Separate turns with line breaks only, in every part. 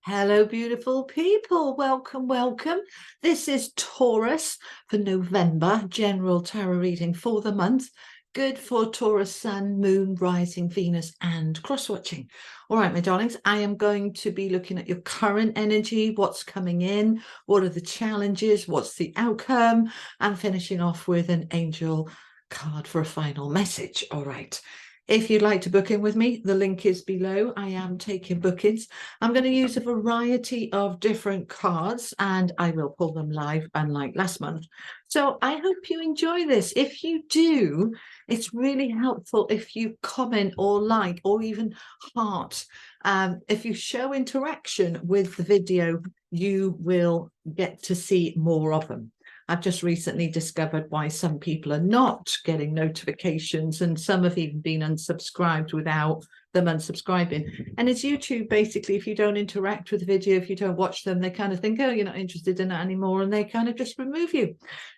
Hello, beautiful people. Welcome, welcome. This is Taurus for November, general tarot reading for the month. Good for Taurus, Sun, Moon, Rising, Venus, and cross-watching. All right, my darlings, I am going to be looking at your current energy, what's coming in, what are the challenges, what's the outcome, and finishing off with an angel card for a final message. All right. If you'd like to book in with me, the link is below. I am taking bookings. I'm going to use a variety of different cards and I will pull them live, unlike last month. So I hope you enjoy this. If you do, it's really helpful if you comment or like or even heart. If you show interaction with the video, you will get to see more of them. I've just recently discovered why some people are not getting notifications, and some have even been unsubscribed without them unsubscribing. And it's YouTube, basically, if you don't interact with the video, if you don't watch them, they kind of think, oh, you're not interested in that anymore, and they kind of just remove you.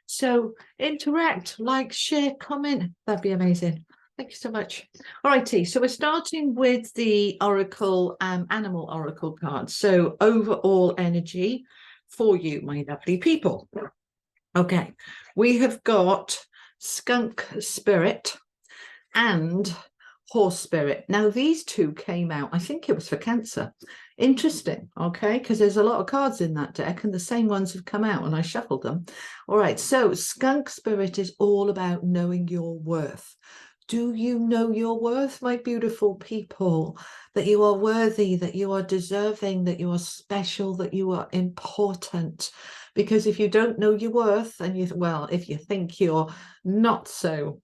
So interact, like, share, comment. That'd be amazing. Thank you so much. All righty, so we're starting with the Oracle, Animal Oracle cards. So overall energy for you, my lovely people. Okay, we have got Skunk Spirit and Horse Spirit. Now, these two came out, I think it was for Cancer. Interesting, okay, because there's a lot of cards in that deck and the same ones have come out and I shuffled them. All right, so Skunk Spirit is all about knowing your worth. Do you know your worth, my beautiful people? That you are worthy, that you are deserving, that you are special, that you are important. Because if you don't know your worth, and if you think you're not so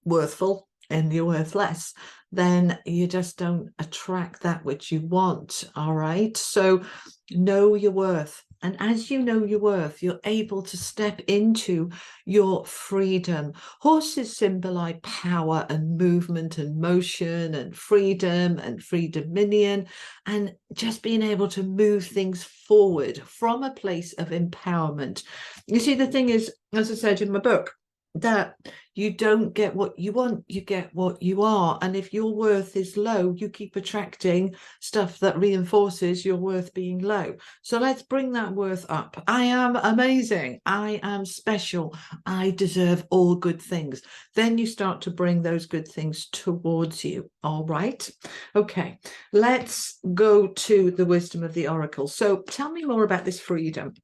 worthful and you're worthless, then you just don't attract that which you want. All right, so know your worth. And as you know your worth, you're able to step into your freedom. Horses symbolize power and movement and motion and freedom and free dominion, and just being able to move things forward from a place of empowerment. You see, the thing is, as I said in my book, that you don't get what you want, you get what you are. And if your worth is low, you keep attracting stuff that reinforces your worth being low. So let's bring that worth up. I am amazing, I am special, I deserve all good things. Then you start to bring those good things towards you. All right, okay, let's go to the wisdom of the oracle. So tell me more about this freedom.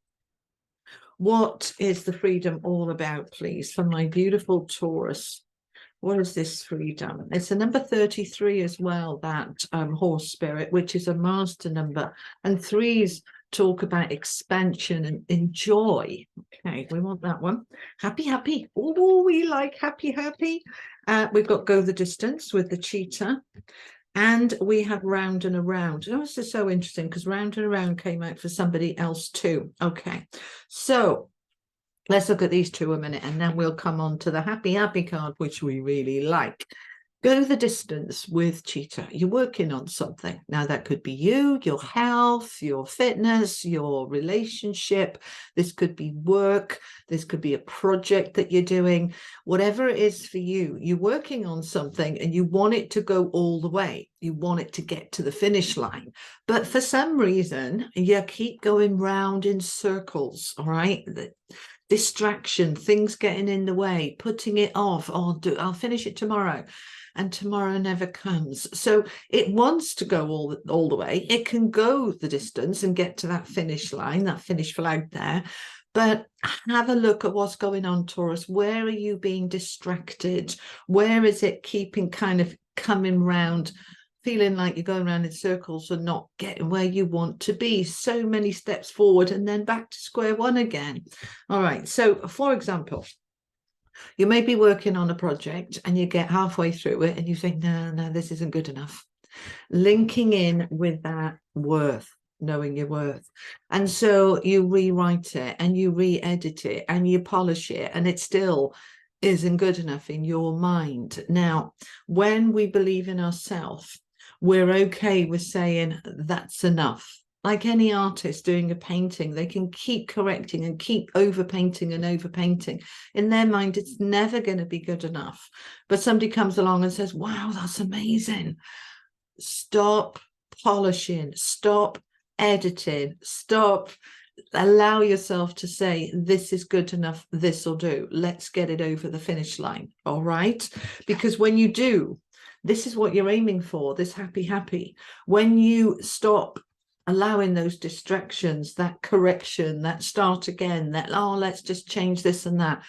What is the freedom all about, please, for my beautiful Taurus? What is this freedom? It's a number 33 as well, that Horse Spirit, which is a master number. And threes talk about expansion and enjoy. Okay, we want that one. Happy, happy. Oh, we like happy, happy. We've got Go the Distance with the cheetah. And we have Round and Around. Oh, this is so interesting because Round and Around came out for somebody else too. Okay, so let's look at these two a minute and then we'll come on to the happy, happy card, which we really like. Go the distance with cheetah. You're working on something. Now, that could be you, your health, your fitness, your relationship. This could be work. This could be a project that you're doing. Whatever it is for you, you're working on something and you want it to go all the way. You want it to get to the finish line. But for some reason, you keep going round in circles, all right? Distraction, things getting in the way, putting it off. Oh, I'll finish it tomorrow. And tomorrow never comes. So it wants to go all the way. It can go the distance and get to that finish line, that finish flag there. But have a look at what's going on, Taurus. Where are you being distracted? Where is it keeping kind of coming round, feeling like you're going around in circles and not getting where you want to be? So many steps forward and then back to square one again. All right. So, for example, you may be working on a project and you get halfway through it and you think, no, this isn't good enough. Linking in with that worth, knowing your worth. And so you rewrite it and you re-edit it and you polish it and it still isn't good enough in your mind. Now, when we believe in ourselves, we're okay with saying that's enough. Like any artist doing a painting, they can keep correcting and keep overpainting and overpainting. In their mind, it's never going to be good enough. But somebody comes along and says, wow, that's amazing. Stop polishing. Stop editing, stop. Allow yourself to say, this is good enough, this will do. Let's get it over the finish line. All right. Because when you do, this is what you're aiming for, this happy. When you stop allowing those distractions, that correction, that start again, that, oh, let's just change this and that.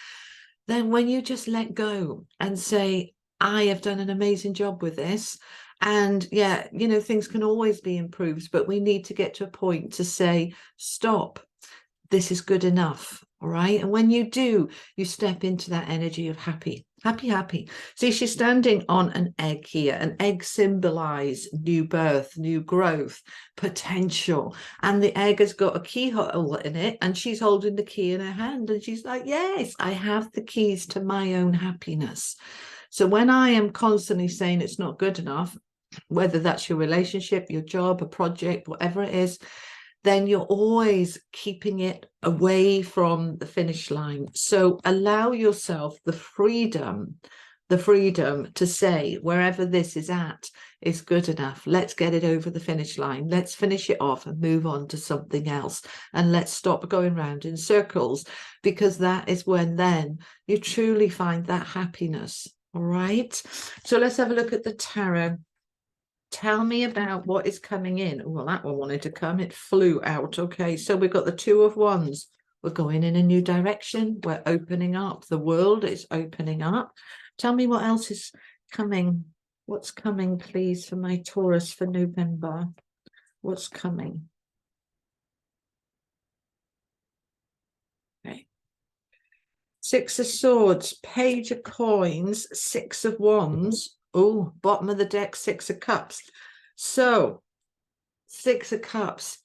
Then when you just let go and say, I have done an amazing job with this. And yeah, you know, things can always be improved, but we need to get to a point to say, stop, this is good enough. All right. And when you do, you step into that energy of happy. See, she's standing on an egg here. An egg symbolize new birth, new growth, potential. And the egg has got a keyhole in it, and she's holding the key in her hand. And she's like, yes, I have the keys to my own happiness. So when I am constantly saying it's not good enough, whether that's your relationship, your job, a project, whatever it is, then you're always keeping it away from the finish line. So allow yourself the freedom to say, wherever this is at is good enough. Let's get it over the finish line. Let's finish it off and move on to something else. And let's stop going round in circles, because that is when then you truly find that happiness. All right. So let's have a look at the tarot. Tell me about what is coming in. Well, that one wanted to come. It flew out. Okay, so we've got the Two of Wands. We're going in a new direction. We're opening up. The world is opening up. Tell me what else is coming. What's coming, please, for my Taurus for November? What's coming? Okay. Six of Swords, Page of Coins, Six of Wands. Oh, bottom of the deck, Six of Cups. So, Six of Cups,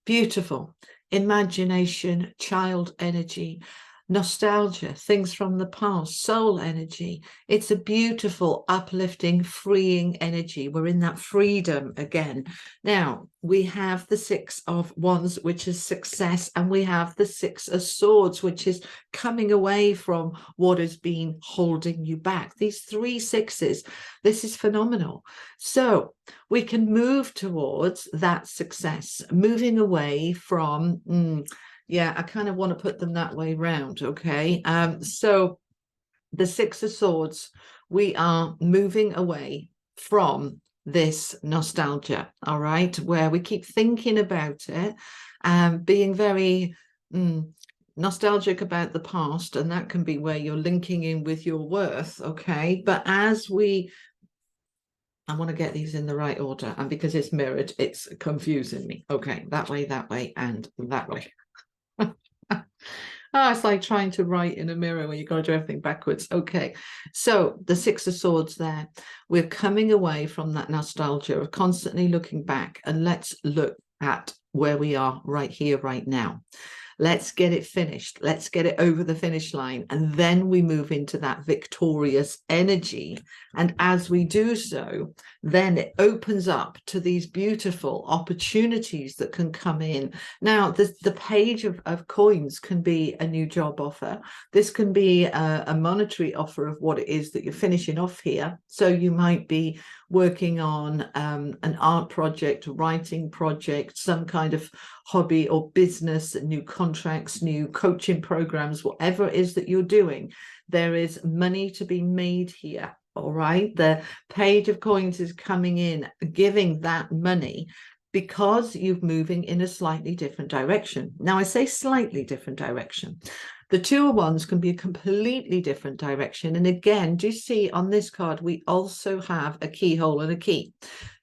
beautiful. Imagination, child energy, nostalgia, things from the past, soul energy. It's a beautiful, uplifting, freeing energy. We're in that freedom again. Now, we have the Six of Wands, which is success, and we have the Six of Swords, which is coming away from what has been holding you back. These three sixes, this is phenomenal. So we can move towards that success, moving away from yeah, I kind of want to put them that way round. Okay. So the Six of Swords, we are moving away from this nostalgia. All right. Where we keep thinking about it, being very nostalgic about the past. And that can be where you're linking in with your worth. Okay. But as I want to get these in the right order. And because it's mirrored, it's confusing me. Okay. That way, and that way. Oh, it's like trying to write in a mirror where you've got to do everything backwards. Okay, so the Six of Swords there, we're coming away from that nostalgia of constantly looking back, and let's look at where we are right here, right now. Let's get it finished. Let's get it over the finish line. And then we move into that victorious energy. And as we do so, then it opens up to these beautiful opportunities that can come in. Now, the Page of Coins can be a new job offer. This can be a monetary offer of what it is that you're finishing off here. So you might be working on an art project, a writing project, some kind of hobby or business, new contracts, new coaching programs, whatever it is that you're doing. There is money to be made here. All right. The Page of Coins is coming in, giving that money, because you're moving in a slightly different direction. Now, I say slightly different direction. The Two of Wands can be a completely different direction. And again, do you see on this card, we also have a keyhole and a key.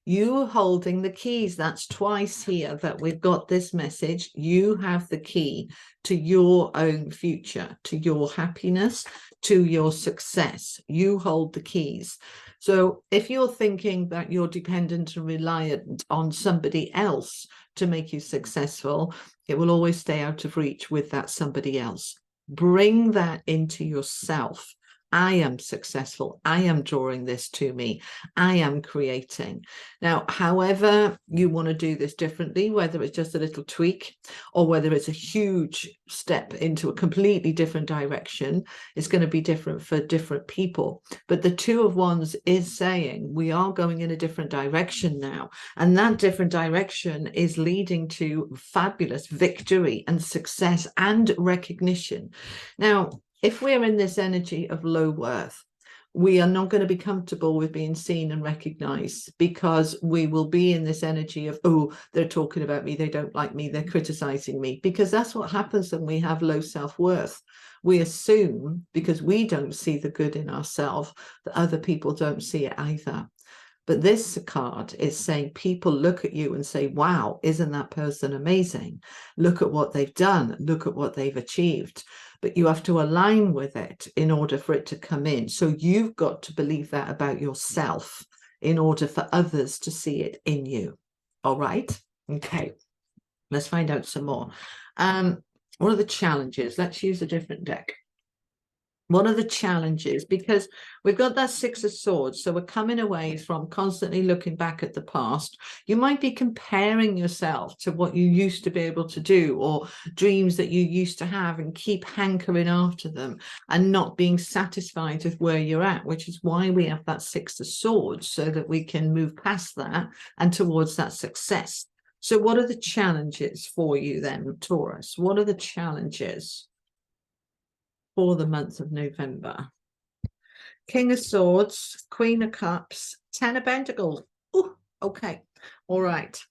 You holding the keys. That's twice here that we've got this message. You have the key to your own future, to your happiness, to your success. You hold the keys. So if you're thinking that you're dependent and reliant on somebody else to make you successful, it will always stay out of reach with that somebody else. Bring that into yourself I am successful. I am drawing this to me. I am creating. Now, however you want to do this differently, whether it's just a little tweak or whether it's a huge step into a completely different direction, it's going to be different for different people. But the Two of Wands is saying we are going in a different direction now. And that different direction is leading to fabulous victory and success and recognition. Now, if we're in this energy of low worth, we are not going to be comfortable with being seen and recognized, because we will be in this energy of, oh, they're talking about me, they don't like me, they're criticizing me, because that's what happens when we have low self-worth. We assume, because we don't see the good in ourselves, that other people don't see it either. But this card is saying people look at you and say, wow, isn't that person amazing? Look at what they've done. Look at what they've achieved. But you have to align with it in order for it to come in. So you've got to believe that about yourself in order for others to see it in you. All right. Okay. Let's find out some more. What are the challenges? Let's use a different deck. What are the challenges? Because we've got that Six of Swords. So we're coming away from constantly looking back at the past. You might be comparing yourself to what you used to be able to do, or dreams that you used to have, and keep hankering after them and not being satisfied with where you're at, which is why we have that Six of Swords, so that we can move past that and towards that success. So what are the challenges for you then, Taurus? What are the challenges for the month of November? King of Swords, Queen of Cups, Ten of Pentacles. Ooh, okay. All right.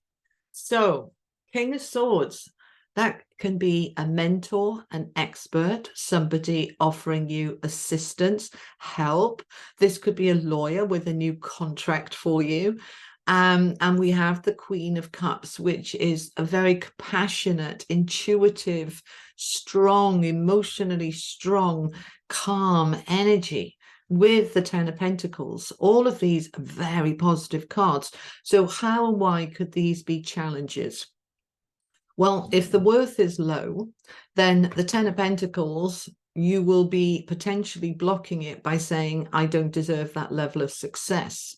So King of Swords, that can be a mentor, an expert, somebody offering you assistance, help. This could be a lawyer with a new contract for you. And we have the Queen of Cups, which is a very compassionate, intuitive, strong, emotionally strong, calm energy, with the Ten of Pentacles. All of these are very positive cards. So how and why could these be challenges? Well, if the worth is low, then the Ten of Pentacles, you will be potentially blocking it by saying, I don't deserve that level of success.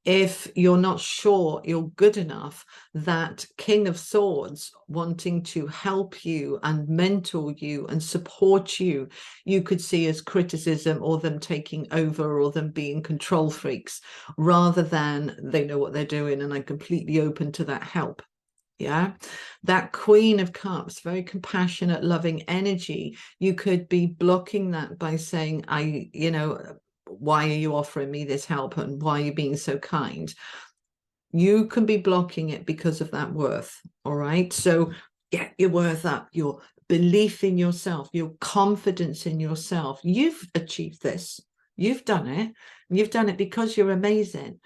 If you're not sure you're good enough, that King of Swords wanting to help you and mentor you and support you, you could see as criticism, or them taking over, or them being control freaks, rather than they know what they're doing and I'm completely open to that help. Yeah, that Queen of Cups, very compassionate, loving energy. You could be blocking that by saying, why are you offering me this help, and why are you being so kind? You can be blocking it because of that worth. All right. So get your worth up, your belief in yourself, your confidence in yourself. You've achieved this. You've done it. And you've done it because you're amazing.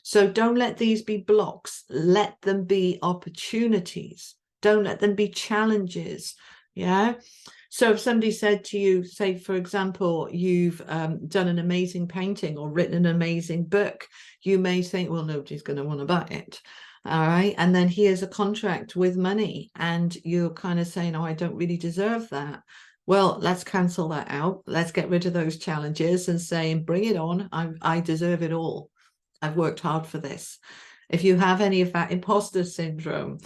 So don't let these be blocks. Let them be opportunities. Don't let them be challenges. Yeah. So if somebody said to you, say, for example, you've done an amazing painting or written an amazing book, you may think, well, nobody's going to want to buy it. All right. And then here's a contract with money, and you're kind of saying, oh, I don't really deserve that. Well, let's cancel that out. Let's get rid of those challenges and say, bring it on. I deserve it all. I've worked hard for this. If you have any of that imposter syndrome,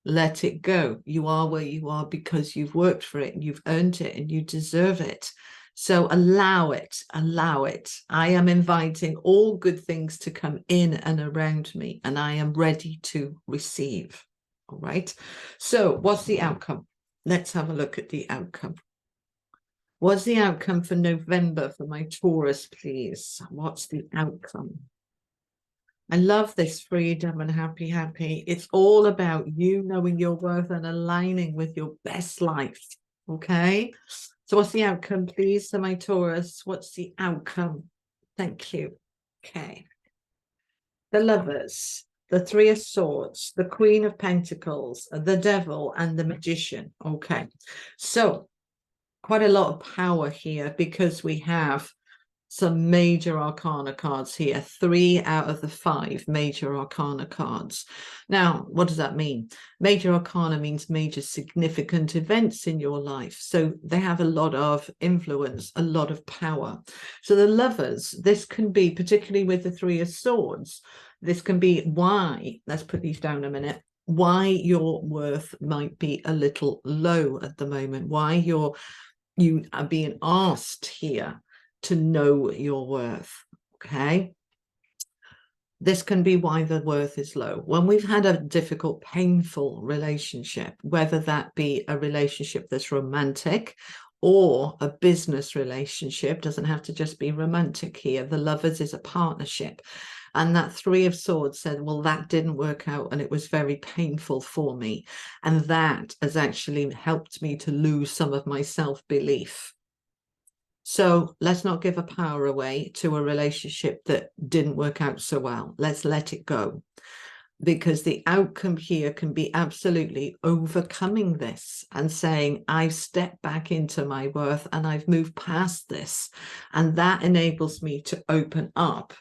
let it go. You are where you are because you've worked for it and you've earned it and you deserve it. So allow it, allow it. I am inviting all good things to come in and around me, and I am ready to receive. All right. So what's the outcome? Let's have a look at the outcome. What's the outcome for November for my Taurus, please? What's the outcome? I love this, freedom and happy. It's all about you knowing your worth and aligning with your best life. Okay. So what's the outcome, please? So my Taurus, what's the outcome? Thank you. Okay. The Lovers, the Three of Swords, the Queen of Pentacles, the Devil, and the Magician. Okay. So quite a lot of power here, because we have Some major arcana cards here, 3 out of the 5 major arcana cards. Now, what does that mean? Major arcana means major significant events in your life. So they have a lot of influence, a lot of power. So the Lovers, this can be, particularly with the 3 of Swords, this can be why, let's put these down a minute, why your worth might be a little low at the moment, why you are being asked here to know your worth. Okay, this can be why the worth is low. When we've had a difficult, painful relationship, whether that be a relationship that's romantic or a business relationship, doesn't have to just be romantic here. The Lovers is a partnership. And that 3 of Swords said, well, that didn't work out and it was very painful for me. And that has actually helped me to lose some of my self-belief. So let's not give a power away to a relationship that didn't work out so well. Let's let it go, because the outcome here can be absolutely overcoming this and saying, I've stepped back into my worth and I've moved past this. And that enables me to open up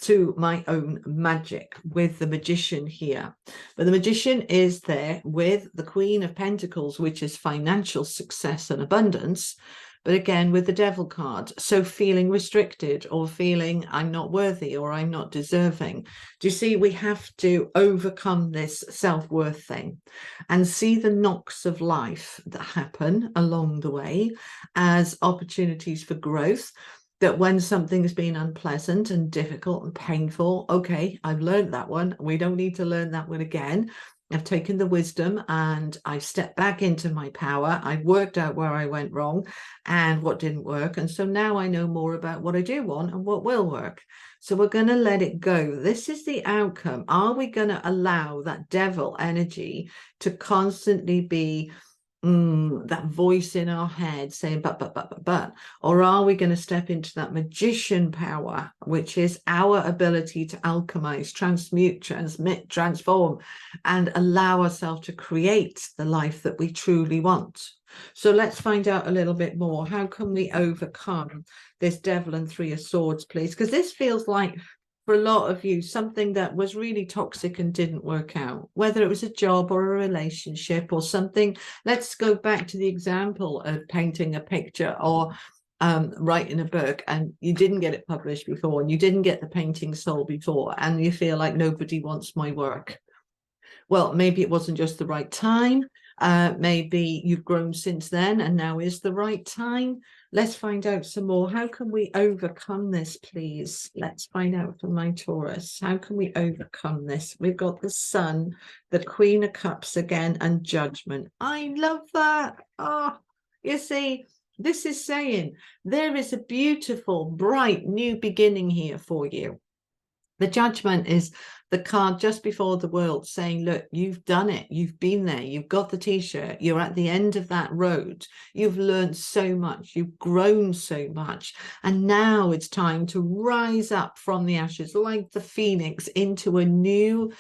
to my own magic with the Magician here. But the Magician is there with the Queen of Pentacles, which is financial success and abundance. But again, with the Devil card, so feeling restricted or feeling I'm not worthy or I'm not deserving. Do you see, we have to overcome this self-worth thing and see the knocks of life that happen along the way as opportunities for growth. That when something's been unpleasant and difficult and painful, okay, I've learned that one. We don't need to learn that one again. I've taken the wisdom and I've stepped back into my power. I've worked out where I went wrong and what didn't work. And so now I know more about what I do want and what will work. So we're going to let it go. This is the outcome. Are we going to allow that devil energy to constantly be that voice in our head saying but, or are we going to step into that magician power, which is our ability to alchemize, transmute, transmit, transform, and allow ourselves to create the life that we truly want? So let's find out a little bit more. How can we overcome this Devil and 3 of Swords, please? Because this feels like, for a lot of you, something that was really toxic and didn't work out, whether it was a job or a relationship or something. Let's go back to the example of painting a picture or writing a book, and you didn't get it published before and you didn't get the painting sold before, and you feel like nobody wants my work. Well, maybe it wasn't just the right time. Maybe you've grown since then and now is the right time. Let's find out some more. How can we overcome this, please? Let's find out from my Taurus. How can we overcome this? We've got the Sun, the Queen of Cups again, and Judgment. I love that. Oh, you see, this is saying there is a beautiful, bright new beginning here for you. The Judgment is the card just before the World, saying, look, you've done it. You've been there. You've got the t-shirt. You're at the end of that road. You've learned so much. You've grown so much. And now it's time to rise up from the ashes like the phoenix into a new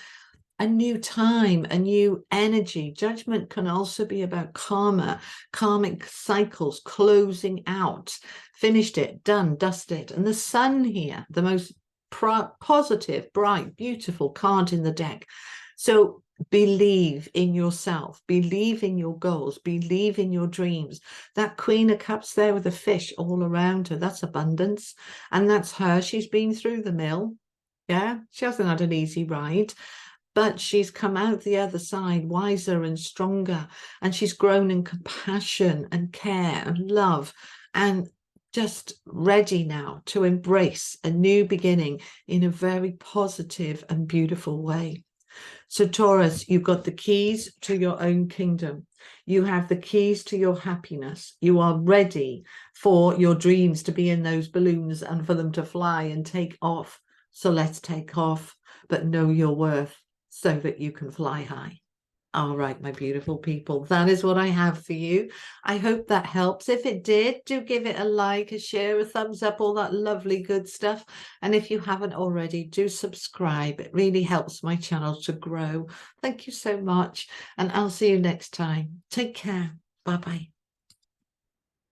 time, a new energy. Judgment can also be about karma, karmic cycles, closing out, finished it, done, dusted. And the Sun here, the most positive, bright, beautiful card in the deck. So believe in yourself, believe in your goals, believe in your dreams. That Queen of Cups there with the fish all around her, that's abundance. And that's her. She's been through the mill. Yeah, she hasn't had an easy ride, but she's come out the other side wiser and stronger, and she's grown in compassion and care and love, and just ready now to embrace a new beginning in a very positive and beautiful way. So Taurus, you've got the keys to your own kingdom. You have the keys to your happiness. You are ready for your dreams to be in those balloons and for them to fly and take off. So let's take off, but know your worth so that you can fly high. All right, my beautiful people, that is what I have for you. I hope that helps. If it did, do give it a like, a share, a thumbs up, all that lovely good stuff. And if you haven't already, do subscribe. It really helps my channel to grow. Thank you so much. And I'll see you next time. Take care. Bye-bye.